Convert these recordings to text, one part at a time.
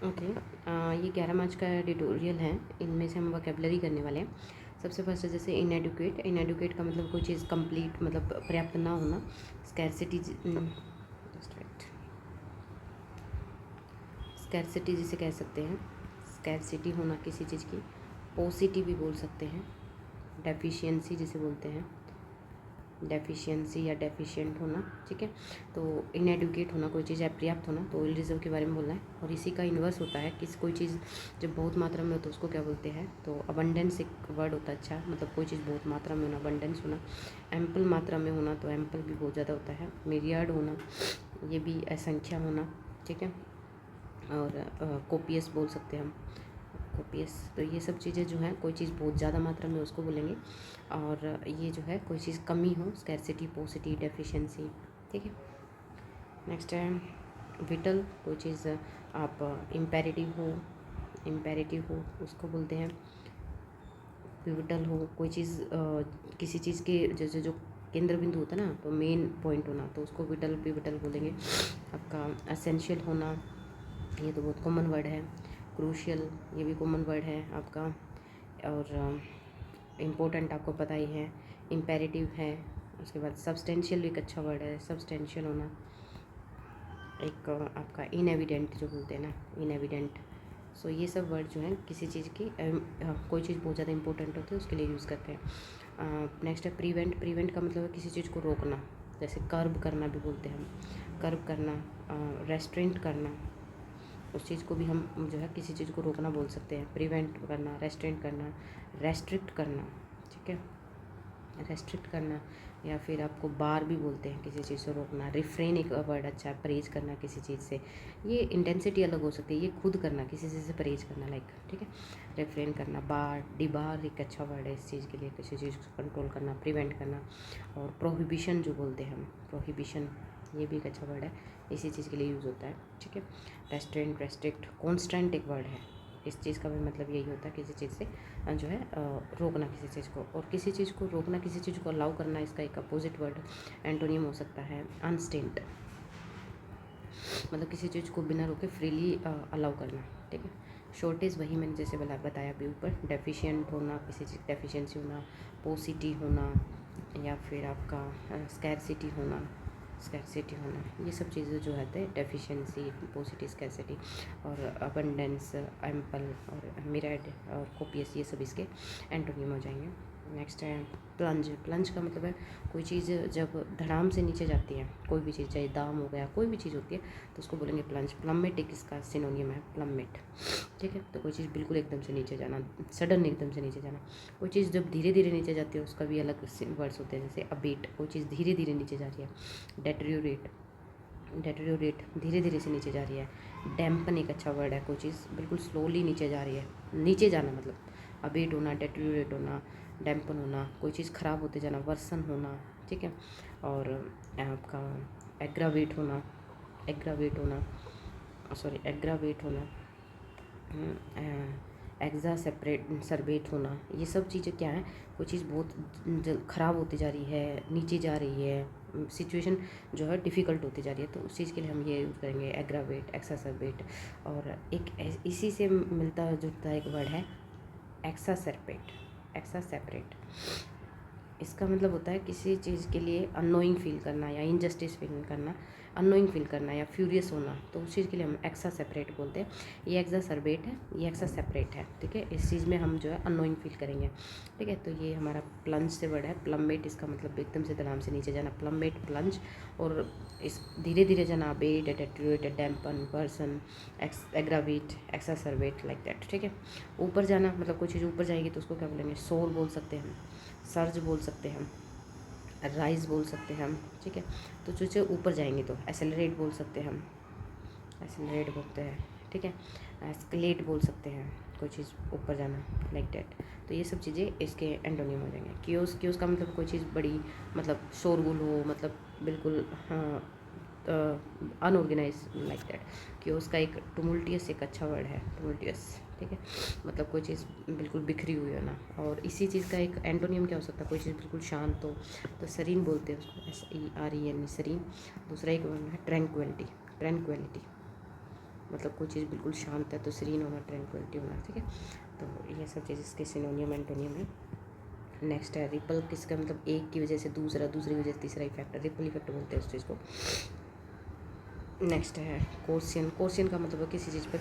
Okay. ये 11 मार्च का tutorial है। इनमें से हम वोकैबुलरी करने वाले हैं। सबसे फर्स्ट है जैसे इनएडुकेट। इनएडुकेट का मतलब कोई चीज़ कंप्लीट मतलब पर्याप्त ना होना। स्कैरसिटी, जस्ट राइट, स्कैरसिटी जिसे कह सकते हैं, स्कैरसिटी होना किसी चीज़ की। पोसिटी भी बोल सकते हैं। डेफिशिएंसी जिसे बोलते हैं, डेफिशिएंसी या डेफिशिएंट होना, ठीक है। तो इनएडुकेट होना, कोई चीज़ अपर्याप्त होना, तो ऑयल रिजर्व के बारे में बोलना है। और इसी का इन्वर्स होता है कि कोई चीज़ जब बहुत मात्रा में हो तो उसको क्या बोलते हैं, तो अबंडेंस एक वर्ड होता है। अच्छा, मतलब कोई चीज़ बहुत मात्रा में होना, अबंडेंस होना। एम्पल मात्रा में होना, तो एम्पल भी बहुत ज़्यादा होता है। मिलियार्ड होना, ये भी असंख्या होना, ठीक है। और कोपियस बोल सकते हैं हम, कोपियस। तो ये सब चीज़ें जो हैं, कोई चीज़ बहुत ज़्यादा मात्रा में उसको बोलेंगे। और ये जो है कोई चीज़ कमी हो, स्कैरसिटी, पोसिटी, डेफिशिएंसी, ठीक है। नेक्स्ट है विटल। कोई चीज़ आप इम्पेरेटिव हो उसको बोलते हैं। पिवटल हो, कोई चीज़ किसी चीज़ के जैसे जो केंद्र बिंदु होता है ना, तो मेन पॉइंट होना, तो उसको विटल पिवटल बोलेंगे। आपका एसेंशियल होना, ये तो बहुत कॉमन वर्ड है। क्रूशियल, ये भी कॉमन वर्ड है आपका। और इम्पोर्टेंट आपको पता ही है। इम्पेरेटिव है। उसके बाद सब्सटेंशियल एक अच्छा वर्ड है, सब्सटेंशियल होना। एक आपका इनएविडेंट जो बोलते हैं ना, इनएविडेंट। सो ये सब वर्ड जो हैं किसी चीज़ की कोई चीज़ बहुत ज़्यादा इंपॉर्टेंट होती है उसके लिए यूज़ करते हैं। नेक्स्ट है प्रिवेंट। प्रिवेंट का मतलब है किसी चीज़ को रोकना, जैसे कर्ब करना भी बोलते हैं हम। कर्ब करना, रेस्ट्रेंट करना, उस चीज़ को भी हम जो है किसी चीज़ को रोकना बोल सकते हैं। प्रिवेंट करना, रेस्ट्रेंट करना, रेस्ट्रिक्ट करना, ठीक है, रेस्ट्रिक्ट करना। या फिर आपको बार भी बोलते हैं, किसी चीज़ से रोकना। रिफ्रेन एक वर्ड अच्छा है, परहेज करना किसी चीज़ से। ये इंटेंसिटी अलग हो सकती है, ये खुद करना, किसी चीज़ से परहेज करना, लाइक, ठीक है। रिफ्रेन करना। बार, डिबार एक अच्छा वर्ड है इस चीज़ के लिए, किसी चीज़ को कंट्रोल करना, प्रिवेंट करना। और प्रोहिबिशन जो बोलते हैं हम, प्रोहिबिशन, ये भी एक अच्छा वर्ड है, इसी चीज़ के लिए यूज़ होता है, ठीक है। रेस्ट्रेंट, रेस्ट्रिक्ट, कॉन्स्टेंट एक वर्ड है। इस चीज़ का भी मतलब यही होता है, किसी चीज़ से जो है रोकना किसी चीज़ को। और किसी चीज़ को रोकना, किसी चीज़ को अलाउ करना, इसका एक अपोजिट वर्ड एंटोनियम हो सकता है अनस्टेंट। मतलब किसी चीज़ को बिना रोके फ्रीली अलाउ करना, ठीक है। शॉर्टेज वही मैंने जैसे बताया अभी ऊपर। डेफिशिएंट होना, किसी चीज़ डेफिशिएंसी होना, पोसिटी होना, या फिर आपका स्कैरसिटी होना, स्कैरसिटी होना, ये सब चीज़ें जो है डेफिशिएंसी, पोसिटी, स्कैरसिटी। और अबंडेंस, एम्पल और मिराइड और कोपियस, ये सब इसके एंटोनिम हो जाएंगे। नेक्स्ट है प्लंज। प्लंज का मतलब है कोई चीज़ जब धड़ाम से नीचे जाती है, कोई भी चीज़, चाहे दाम हो गया, कोई भी चीज़ होती है, तो उसको बोलेंगे प्लंज। प्लम्मेट एक इसका सिनोनियम है, प्लम्मेट, ठीक है। तो कोई चीज़ बिल्कुल एकदम से नीचे जाना, सडन एकदम से नीचे जाना। कोई चीज़ जब धीरे धीरे नीचे जाती है उसका भी अलग वर्ड्स होते हैं, जैसे अबेट, कोई चीज़ धीरे धीरे नीचे जा रही है। डेटेरियोरेट, डेटेरियोरेट धीरे धीरे से नीचे जा रही है। डैम्पन एक अच्छा वर्ड है, कोई चीज़ बिल्कुल स्लोली नीचे जा रही है, नीचे जाना मतलब अबेट होना, डेटेरियोरेट होना, डैम्पन होना, कोई चीज़ ख़राब होते जाना, वर्सन होना, ठीक है। और आपका एग्रावेट होना, एग्रावेट होना, सॉरी एग्रावेट होना, एग्जा सेपरेट सरबेट होना, ये सब चीज़ें क्या है, कोई चीज़ बहुत ख़राब होती जा रही है, नीचे जा रही है, सिचुएशन जो है डिफ़िकल्ट होती जा रही है, तो उस चीज़ के लिए हम ये यूज़ करेंगे एग्रावेट, एक्सासरबेट। और एक इसी से मिलता जुलता एक वर्ड है एक्सासरबेट, एक्सासेपरेट। इसका मतलब होता है किसी चीज़ के लिए अननोइंग फील करना या इनजस्टिस फील करना, अननोइंग फील करना या फ्यूरियस होना, तो उस चीज़ के लिए हम एक्सा सेपरेट बोलते हैं। ये एक्सा सरबेट है, ये एक्सा सेपरेट है, ठीक है। इस चीज़ में हम जो है अननोइंग फील करेंगे, ठीक है। तो ये हमारा प्लंज से वर्ड है। प्लम्मेट, इसका मतलब एकदम से धड़ाम से नीचे जाना, प्लम्मेट, प्लंज। और इस धीरे धीरे जाना, abate, deteriorate, dampen, worsen, aggravate, exacerbate, like that, ठीक है। ऊपर जाना मतलब कोई चीज़ ऊपर जाएगी तो उसको क्या बोलेंगे, सोर बोल सकते हैं हम, सर्ज बोल सकते हैं हम, राइज बोल सकते हैं हम, ठीक है। तो जो चीज़ ऊपर जाएंगे तो एसेलरेट बोल सकते हैं हम, एसेलरेट बोलते हैं, ठीक है। एस्केलेट बोल सकते हैं, कोई चीज़ ऊपर जाना, लाइक डैट। तो ये सब चीज़ें इसके एंटोनिम हो जाएंगे। क्योस, क्योस का मतलब कोई चीज़ बड़ी, मतलब शोरगुल हो, मतलब बिल्कुल अनऑर्गेनाइज, लाइक दैट। क्योस का एक टुमुल्टियस एक अच्छा वर्ड है, टुमुल्टियस, ठीक है। मतलब कोई चीज़ बिल्कुल बिखरी हुई है ना। और इसी चीज़ का एक एंटोनियम क्या हो सकता है, कोई चीज़ बिल्कुल शांत हो, तो सरीन बोलते हैं उसको, SEREN, सरीन। दूसरा एक वर्ड है ट्रैंक्विलिटी, ट्रैंक्विलिटी, मतलब कोई चीज़ बिल्कुल शांत है तो सीरीन होना, ट्रैंक्विलिटी होना, ठीक है। तो ये सब चीज़ इसके सिनोनियम एंटोनियम है। नेक्स्ट है रिपल, किसका मतलब एक की वजह से दूसरा, दूसरी वजह से तीसरा इफेक्ट, रिपल इफेक्ट बोलते हैं उस चीज़ को। नेक्स्ट है कोर्सियन। कोर्सियन का मतलब है किसी चीज़ पर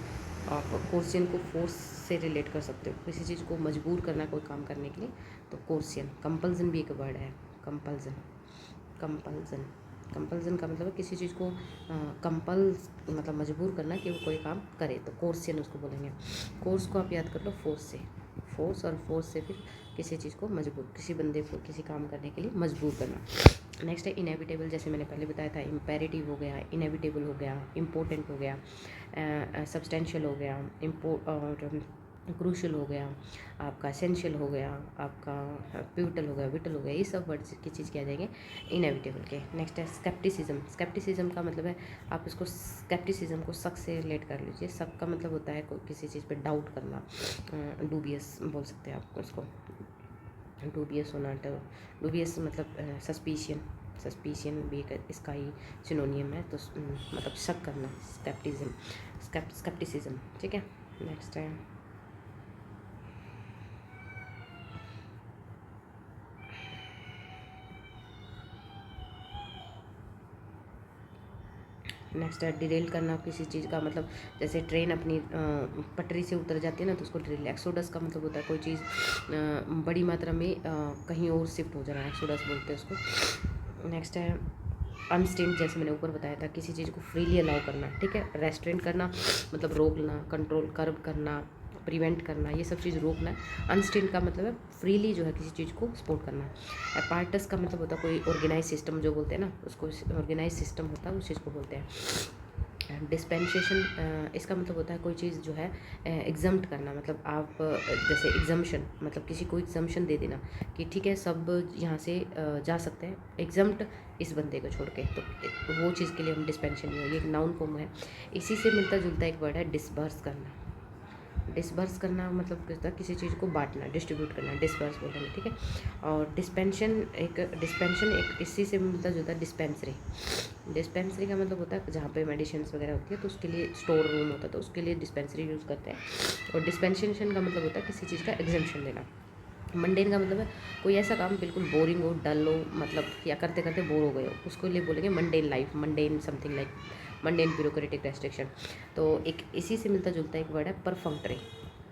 आप कोर्सियन को फोर्स से रिलेट कर सकते हो, किसी चीज़ को मजबूर करना कोई काम करने के लिए, तो कोर्सियन। कंपल्सन भी एक वर्ड है, कंपल्सन। कंपल्सन, कंपल्सन का मतलब है किसी चीज़ को कंपल्स मतलब मजबूर करना कि वो कोई काम करे, तो कोर्सियन उसको बोलेंगे। कोर्स को आप याद कर लो फोर्स से, फोर्स, और फोर्स से फिर किसी चीज़ को मजबूर, किसी बंदे को किसी काम करने के लिए मजबूर करना। नेक्स्ट है इनएविटेबल, जैसे मैंने पहले बताया था, इम्पेरेटिव हो गया, इनएविटेबल हो गया, इम्पोर्टेंट हो गया, सब्सटेंशियल हो गया, और क्रूशल हो गया, आपका एसेंशियल हो गया, आपका पिवटल हो गया, विटल हो गया, ये सब वर्ड की चीज़ क्या जाएंगे इनएविटेबल के। नेक्स्ट है स्केप्टिसिज्म। स्केप्टिसिज्म का मतलब है आप इसको स्केप्टिसिज्म को शक से रिलेट कर लीजिए। शक का मतलब होता है कोई किसी चीज़ पे डाउट करना, डूबियस बोल सकते हैं आप उसको, डूबियस होना, डूबियस मतलब सस्पिशियन, सस्पिशियन भी एक इसका ही सिनोनियम है, तो मतलब शक करना, स्केप्टिज्म, स्केप्टिसिज्म, ठीक है। नेक्स्ट है नेक्स्ट है डिरेल करना किसी चीज़ का, मतलब जैसे ट्रेन अपनी पटरी से उतर जाती है ना, तो उसको डिरेल। एक्सोडस का मतलब होता है कोई चीज़ बड़ी मात्रा में कहीं और शिफ्ट हो जाना, एक्सोडस बोलते हैं उसको। नेक्स्ट है अनस्टेंट, जैसे मैंने ऊपर बताया था, किसी चीज़ को फ्रीली अलाउ करना, ठीक है। रेस्ट्रेंट करना मतलब रोकना, कंट्रोल, कर्ब करना, प्रिवेंट करना, ये सब चीज़ रोकना है। अनस्टेंट का मतलब है फ्रीली जो है किसी चीज़ को सपोर्ट करना। अपार्टस का मतलब होता है कोई ऑर्गेनाइज सिस्टम जो बोलते हैं ना, उसको ऑर्गेनाइज सिस्टम होता है, उस चीज़ को बोलते हैं। डिस्पेंसेशन, इसका मतलब होता है कोई चीज़ जो है एग्जम्प्ट करना, मतलब आप जैसे एग्जम्पशन, मतलब किसी को एग्जम्पशन दे देना कि ठीक है सब यहाँ से जा सकते हैं, एग्जम्प्ट इस बंदे को छोड़ के, तो वो चीज़ के लिए हम डिस्पेंशन, ये एक नाउन फॉर्म है। इसी से मिलता जुलता एक वर्ड है डिसबर्स करना। डिसबर्स करना मतलब क्या, किसी चीज़ को बांटना, डिस्ट्रीब्यूट करना, डिसबर्स बोलेंगे, ठीक है। और डिस्पेंशन एक इसी से मिलता जुलता है डिस्पेंसरी। डिस्पेंसरी का मतलब होता है जहाँ पे मेडिसिन वगैरह होती है तो उसके लिए स्टोर रूम होता है, तो उसके लिए डिस्पेंसरी यूज़ करते हैं। और डिस्पेंसेशन का मतलब होता है किसी चीज़ का एग्जम्पशन देना। मंडेन का मतलब है कोई ऐसा काम बिल्कुल बोरिंग हो, डल हो, मतलब या करते करते बोर हो गए हो, उसको लिए बोलेंगे mundane life, mundane something like mundane bureaucratic restriction. तो एक इसी से मिलता जुलता एक वर्ड है परफंक्टरी।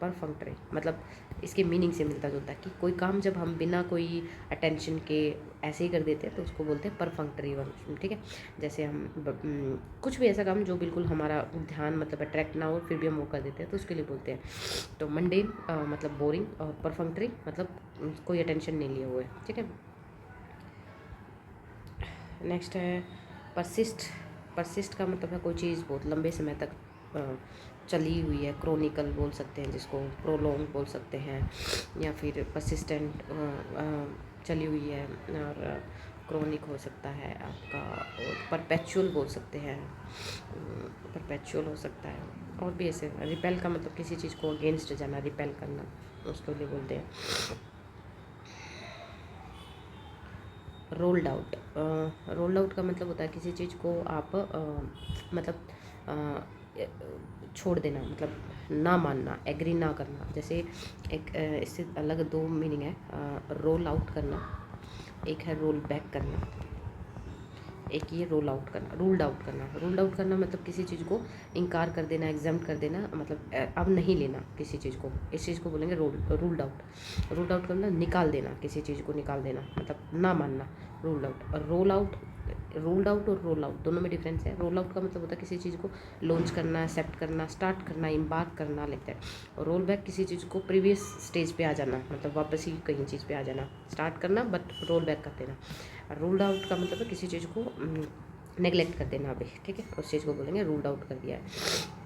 परफंक्टरी मतलब इसके मीनिंग से मिलता जुलता है कि कोई काम जब हम बिना कोई अटेंशन के ऐसे ही कर देते हैं तो उसको बोलते हैं परफंक्टरी वर्क, ठीक है। जैसे हम कुछ भी ऐसा काम जो बिल्कुल हमारा ध्यान मतलब अट्रैक्ट ना हो फिर भी हम वो कर देते हैं, तो उसके लिए बोलते हैं। तो मंडेन मतलब बोरिंग, और परफंक्टरी मतलब कोई अटेंशन नहीं लिए हुए, ठीक है। नेक्स्ट है परसिस्ट। परसिस्ट का मतलब है कोई चीज़ बहुत लंबे समय तक चली हुई है, क्रोनिकल बोल सकते हैं जिसको, प्रोलॉन्ग बोल सकते हैं, या फिर परसिस्टेंट चली हुई है, और क्रोनिक हो सकता है आपका, और परपेचुअल बोल सकते हैं, परपेचुअल हो सकता है। और भी ऐसे रिपेल का मतलब किसी चीज़ को अगेंस्ट जाना, रिपेल करना, उसको लिए बोलते हैं। रोल्ड आउट, रोल्ड आउट का मतलब होता है किसी चीज़ को आप मतलब छोड़ देना, मतलब ना मानना, एग्री ना करना। जैसे एक इससे अलग दो मीनिंग है, रोल आउट करना, एक है रोल बैक करना, एक ये रोल आउट करना, रूल्ड आउट करना। रूल्ड आउट करना मतलब किसी चीज़ को इनकार कर देना, एग्जाम कर देना, मतलब अब नहीं लेना किसी चीज़ को, इस चीज़ को बोलेंगे रूल्ड आउट। रूल्ड आउट करना निकाल देना, किसी चीज़ को निकाल देना, मतलब ना मानना, रूल्ड आउट। और रोल आउट, रूल्ड आउट और रोल आउट दोनों में डिफरेंस है। रोल आउट का मतलब होता है किसी चीज़ को लॉन्च करना, एक्सेप्ट करना, स्टार्ट करना, इम्बार्क करना लगता है। और रोल बैक किसी चीज़ को प्रीवियस स्टेज पे आ जाना, मतलब वापस ही कहीं चीज़ पे आ जाना, स्टार्ट करना बट रोल बैक कर देना। रूल्ड आउट का मतलब है किसी चीज़ को नेगलेक्ट कर देना अभी, ठीक है, उस चीज़ को बोलेंगे रूल्ड आउट कर दिया है।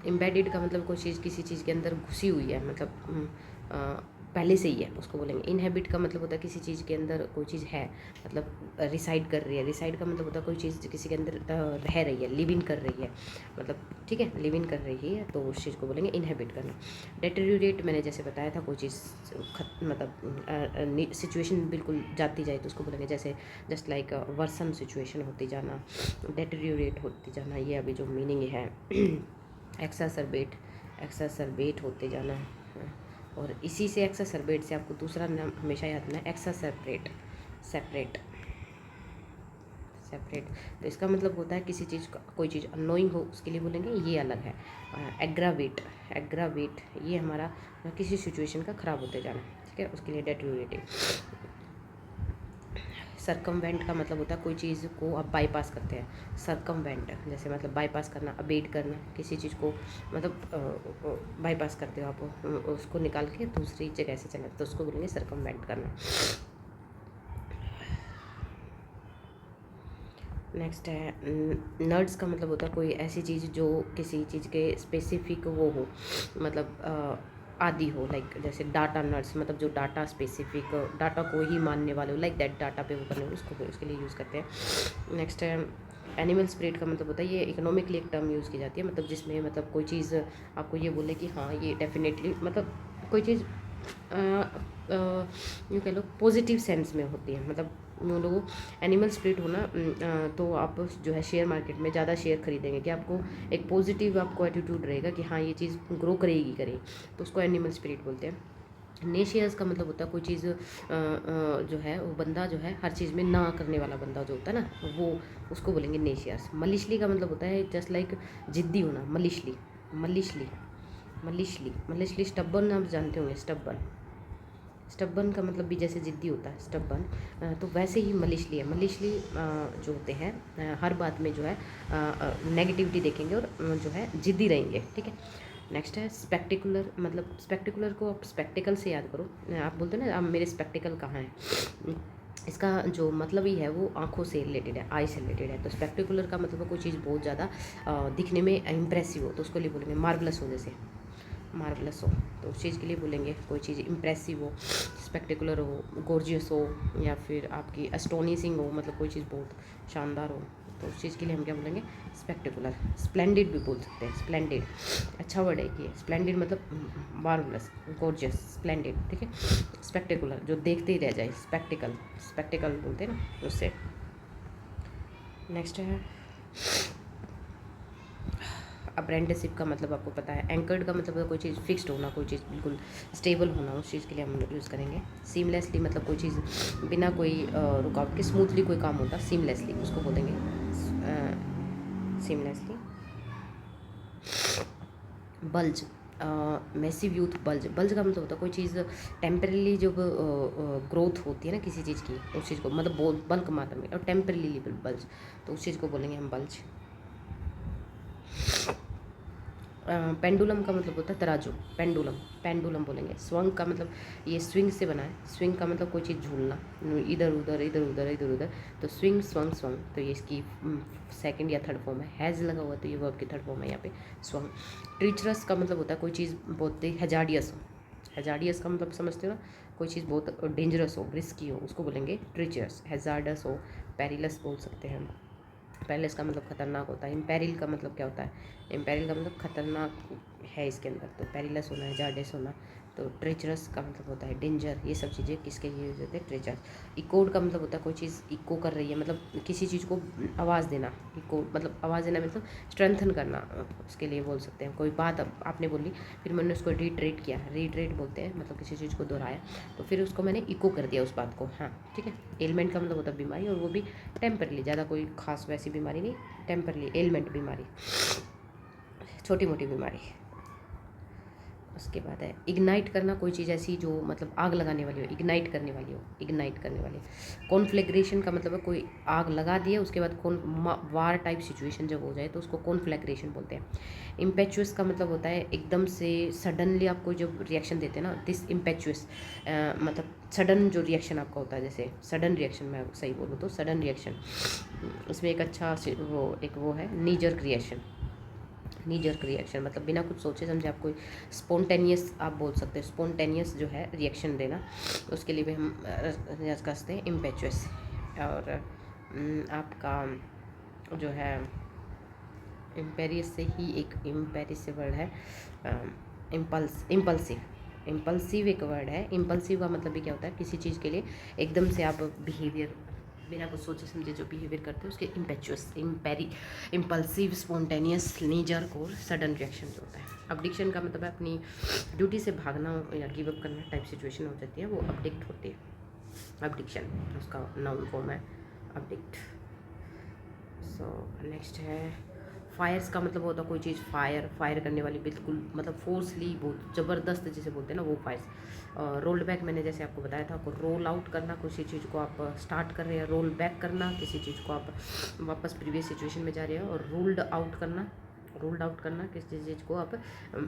एम्बेडेड का मतलब कोई चीज़ किसी चीज़ के अंदर घुसी हुई है, मतलब पहले से ही है, उसको बोलेंगे। इनहेबिट का मतलब होता है किसी चीज़ के अंदर कोई चीज़ है, मतलब रिसाइड कर रही है। रिसाइड का मतलब होता है कोई चीज़ किसी के अंदर रह रही है, लिव इन कर रही है, मतलब ठीक है, लिव इन कर रही है, तो उस चीज़ को बोलेंगे इनहेबिट करना। डेटेरियोरेट मैंने जैसे बताया था, कोई चीज़ मतलब सिचुएशन बिल्कुल जाती जाए तो उसको बोलेंगे, जैसे जस्ट लाइक वर्सन सिचुएशन होती जाना, डेटेरियोरेट होती जाना, ये अभी जो मीनिंग है। एक्सासर्बेट, एक्सासर्बेट होते जाना है। और इसी से एक्सासर्बेट से आपको दूसरा नाम हमेशा याद रखना है, एक्सासर्बेट, सेपरेट, सेपरेट। तो इसका मतलब होता है किसी चीज़ का, कोई चीज़ अनोइंग हो उसके लिए बोलेंगे ये अलग है। एग्रावेट, एग्रावेट ये हमारा किसी सिचुएशन का ख़राब होते जाना, ठीक है, उसके लिए डेटोरेटिंग। सरकमवेंट का मतलब होता है कोई चीज़ को आप बाईपास करते हैं, सरकमवेंट जैसे मतलब बाईपास करना, अबेट करना, किसी चीज़ को मतलब बाईपास करते हो आप, उसको निकाल के दूसरी जगह से चला, तो उसको बोलेंगे सरकमवेंट करना। नेक्स्ट है नर्ड्स का मतलब होता है कोई ऐसी चीज़ जो किसी चीज़ के स्पेसिफिक वो हो, मतलब आदि हो, लाइक जैसे डाटा नर्ड्स मतलब जो डाटा स्पेसिफिक, डाटा को ही मानने वाले हो, लाइक दैट डाटा पे वो करने वाले, उसको उसके लिए यूज़ करते हैं। नेक्स्ट है एनिमल स्पिरिट का मतलब होता है ये इकोनॉमिकली एक टर्म यूज़ की जाती है, मतलब जिसमें मतलब कोई चीज़ आपको ये बोले कि हाँ ये डेफिनेटली मतलब कोई चीज़ यूँ कह लो पॉजिटिव सेंस में होती है, मतलब उन लोगों एनिमल स्पिरिट होना, तो आप जो है शेयर मार्केट में ज़्यादा शेयर खरीदेंगे कि आपको एक पॉजिटिव आपको एटीट्यूड रहेगा कि हाँ ये चीज़ ग्रो करेगी, तो उसको एनिमल स्पिरिट बोलते हैं। नेशियस का मतलब होता है कोई चीज़ जो है वो बंदा जो है हर चीज़ में ना करने वाला बंदा जो होता है ना, वो उसको बोलेंगे नेशियस। मलिशली का मतलब होता है जस्ट लाइक जिद्दी होना, मलिशली, मलिशली, मलिशली, मलिशली स्टब्बन आप जानते होंगे, स्टब्बन, स्टब्बन का मतलब भी जैसे ज़िद्दी होता है स्टब्बन, तो वैसे ही मलिशली है। मलिशली जो होते हैं हर बात में जो है नेगेटिविटी देखेंगे और जो है ज़िद्दी रहेंगे, ठीक है। नेक्स्ट है स्पेक्टिकुलर, मतलब स्पेक्टिकुलर को आप स्पेक्टिकल से याद करो, आप बोलते हैं ना आप मेरे स्पेक्टिकल कहाँ हैं, इसका जो मतलब ही है वो आँखों से रिलेटेड है, आई से रिलेटेड है। तो स्पेक्टिकुलर का मतलब कोई चीज़ बहुत ज़्यादा दिखने में इम्प्रेसिव हो, तो उसको लिए बोलेंगे मार्वलस हो, जैसे मार्वलस हो, तो उस चीज़ के लिए बोलेंगे कोई चीज़ इम्प्रेसिव हो, स्पेक्टिकुलर हो, गॉर्जियस हो, या फिर आपकी एस्टोनिशिंग हो, मतलब कोई चीज़ बहुत शानदार हो, तो उस चीज़ के लिए हम क्या बोलेंगे, स्पेक्टिकुलर। स्प्लेंडिड भी बोल सकते हैं, स्प्लेंडिड अच्छा वर्ड है कि स्प्लेंडिड मतलब मार्वलस, गॉर्जियस, स्प्लेंडिड, ठीक है। स्पेक्टिकुलर जो देखते ही रह जाए, स्पेक्टिकल, स्पेक्टिकल बोलते हैं ना उससे। नेक्स्ट है अप्रेंटिसशिप का मतलब आपको पता है। एंकर्ड का मतलब कोई चीज़ फिक्स्ड होना, कोई चीज़ बिल्कुल स्टेबल होना, उस चीज़ के लिए हम लोग यूज़ करेंगे। सीमलेसली मतलब कोई चीज़ बिना कोई रुकावट के स्मूथली कोई काम होता, सीमलेसली उसको बोलेंगे seamlessly. Bulge, massive youth bulge, bulge का मतलब होता है कोई चीज़ टेम्परेली जो ग्रोथ होती है ना किसी चीज़ की, उस चीज़ को मतलब बल्क मात्रा में, और टेम्परेली बल्ज, तो उस चीज़ को बोलेंगे हम बल्ज। पेंडुलम का मतलब होता है तराजू, पेंडुलम, पेंडुलम बोलेंगे। स्वंग का मतलब ये स्विंग से बना है, स्विंग का मतलब कोई चीज़ झूलना, इधर उधर इधर उधर इधर उधर, तो स्विंग स्वंग स्वंग, तो ये इसकी सेकंड या थर्ड फॉर्म है। हैज़ लगा हुआ तो ये वर्ब की थर्ड फॉर्म है यहाँ पे, स्वंग। ट्रीचरस का मतलब होता है कोई चीज़ बहुत हैजार्डियस हो, हैजार्डियस का मतलब समझते हो ना, कोई चीज़ बहुत डेंजरस हो, रिस्की हो, उसको बोलेंगे ट्रीचरस। हैजार्डस हो, पेरिलस बोल सकते हैं हम। पेरिलस का मतलब खतरनाक होता है। इम्पेरिल का मतलब क्या होता है, इम्पेरिल का मतलब खतरनाक है इसके अंदर, तो पेरिलस होना है, जार्डेस होना। तो ट्रेचरस का मतलब होता है डेंजर, ये सब चीज़ें किसके लिए यूज होते हैं, ट्रेचरस। इकोड का मतलब होता है कोई चीज़ इको कर रही है, मतलब किसी चीज़ को आवाज़ देना, इको मतलब आवाज़ देना मतलब स्ट्रेंथन करना, उसके लिए बोल सकते हैं। कोई बात आपने बोली फिर मैंने उसको रीट्रेट किया, रीट्रेट बोलते हैं, मतलब किसी चीज़ को दोहराया तो फिर उसको मैंने इको कर दिया उस बात को, हाँ ठीक है। एलिमेंट का मतलब होता है बीमारी, और वो भी टेम्परली, ज़्यादा कोई खास वैसी बीमारी नहीं, टेम्परली एलिमेंट बीमारी, छोटी मोटी बीमारी। उसके बाद है इग्नाइट करना, कोई चीज़ ऐसी जो मतलब आग लगाने वाली हो, इग्नाइट करने वाली हो, इग्नाइट करने वाली। कॉन्फ्लेग्रेशन का मतलब है कोई आग लगा दिया उसके बाद वार टाइप सिचुएशन जब हो जाए तो उसको कॉन्फ्लेग्रेशन बोलते हैं। इम्पेचुअस का मतलब होता है एकदम से सडनली आपको जब रिएक्शन देते हैं ना, दिस इम्पेचुअस मतलब सडन जो रिएक्शन आपका होता है, जैसे सडन रिएक्शन, मैं सही बोलूँ तो सडन रिएक्शन, इसमें एक अच्छा वो है नी जर्क रिएक्शन, नी जर्क रिएक्शन मतलब बिना कुछ सोचे समझे आप कोई स्पॉन्टेनियस आप बोल सकते हैं, स्पॉन्टेनियस जो है रिएक्शन देना, उसके लिए भी हम यूज़ करते हैं इम्पेचुअस। और आपका जो है इम्पेरियस से ही एक इम्पेरिस से वर्ड है इम्पल्सिव, इम्पल्सिव एक वर्ड है। इम्पल्सिव का मतलब भी क्या होता है, किसी चीज़ के लिए एकदम से आप बिहेवियर बिना कुछ सोचे समझे जो बिहेवियर करते हैं उसके इम्पेचुअस, इम्पल्सिव, स्पॉन्टेनियस नेचर को सडन रिएक्शन जो होता है। अबडिक्शन का मतलब है अपनी ड्यूटी से भागना या गिव अप करना टाइप सिचुएशन हो जाती है, वो अबडिक्ट होती है। अबडिक्शन उसका नाउन फॉर्म है अबडिक्ट। सो नेक्स्ट है फायर्स का मतलब होता है कोई चीज़ फायर करने वाली, बिल्कुल मतलब फोर्सली, बहुत ज़बरदस्त जिसे बोलते हैं ना, वो फायर्स। रोल्ड बैक मैंने जैसे आपको बताया था, आपको रोल आउट करना, किसी चीज़ को आप स्टार्ट कर रहे हैं, रोल बैक करना, किसी चीज़ को आप वापस प्रीवियस सिचुएशन में जा रहे हैं, और रोल्ड आउट करना किसी चीज़ को आप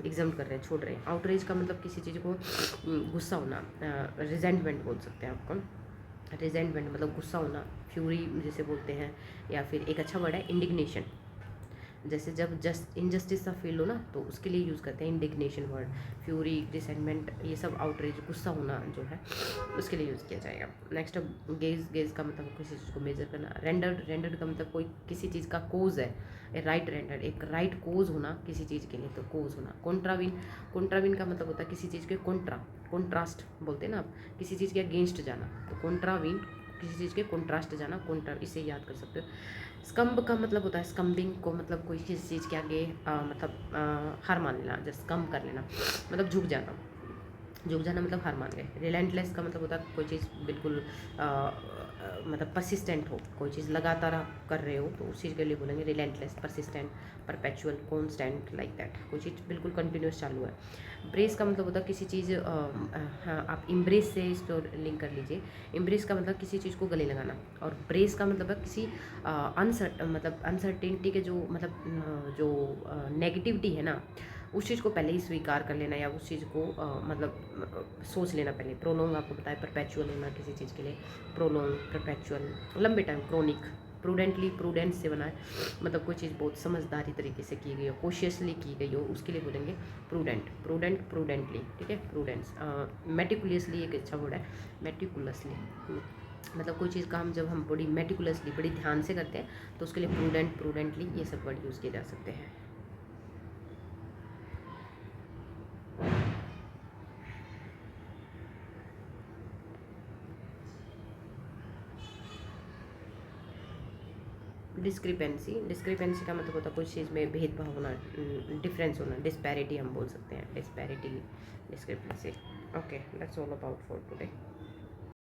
एग्जाम कर रहे हैं, छोड़ रहे हैं। आउटरेज का मतलब किसी चीज़ को गुस्सा होना, रिजेंटमेंट बोल सकते हैं आपको। रिजेंटमेंट मतलब गुस्सा होना, फ्यूरी जिसे बोलते हैं, या फिर एक अच्छा वर्ड है इंडिग्नेशन। जैसे जब जस्ट इनजस्टिस सा फील हो ना, तो उसके लिए यूज़ करते हैं इंडिग्नेशन वर्ड। फ्यूरी, रिसेंटमेंट, ये सब आउटरेज, गुस्सा होना जो है उसके लिए यूज़ किया जाएगा। नेक्स्ट गेज का मतलब किसी चीज़ को मेजर करना। रेंडर्ड का मतलब कोई किसी चीज़ का कोज है, राइट रेंडर, एक राइट कोज होना किसी चीज़ के लिए, तो कोज होना। कॉन्ट्राविन का मतलब होता है किसी चीज़ के कॉन्ट्रास्ट बोलते हैं ना आप, किसी चीज़ के अगेंस्ट जाना, तो कॉन्ट्राविन किसी चीज़ के कॉन्ट्रास्ट जाना, इसे याद कर सकते हो। स्कम्ब का मतलब होता है स्कम्बिंग को, मतलब कोई किसी चीज़ के आगे हार मान लेना, जैसे स्कम्ब कर लेना मतलब झुक जाना मतलब हार मान गए। रिलेंटलेस का मतलब होता है कोई चीज़ बिल्कुल मतलब परसिस्टेंट हो, कोई चीज़ लगातार आप कर रहे हो तो उस चीज़ के लिए बोलेंगे relentless, persistent, perpetual, constant, like that, कोई चीज़ बिल्कुल कंटिन्यूस चालू है। ब्रेस का मतलब होता है किसी चीज़ हाँ, आप इम्ब्रेस से इसको लिंक कर लीजिए। इम्ब्रेस का मतलब किसी चीज़ को गले लगाना, और ब्रेस का मतलब है किसी अनसर्टेनिटी के जो मतलब जो नेगेटिविटी है ना, उस चीज़ को पहले ही स्वीकार कर लेना, या उस चीज़ को सोच लेना पहले। प्रोलोंग आपको पता है परपेचुअल होना किसी चीज़ के लिए, प्रोलोंग, परपेचुअल, लंबे टाइम, क्रोनिक। प्रूडेंस से बना है, मतलब कोई चीज़ बहुत समझदारी तरीके से की गई हो, कॉशियसली की गई हो, उसके लिए बोलेंगे प्रूडेंटली, ठीक है, प्रूडेंस। मेटिकुलसली एक अच्छा वर्ड है, मेटिकुलसली, मतलब कोई चीज़ का जब हम बड़ी मेटिकुलसली, बड़ी ध्यान से करते हैं, तो उसके लिए प्रूडेंटली, ये सब वर्ड यूज़ किए जा सकते हैं। डिस्क्रिपेंसी का मतलब होता है कुछ चीज़ में भेदभाव होना, डिफरेंस होना, डिस्पैरिटी हम बोल सकते हैं, disparity, discrepancy. Okay, that's all about for today.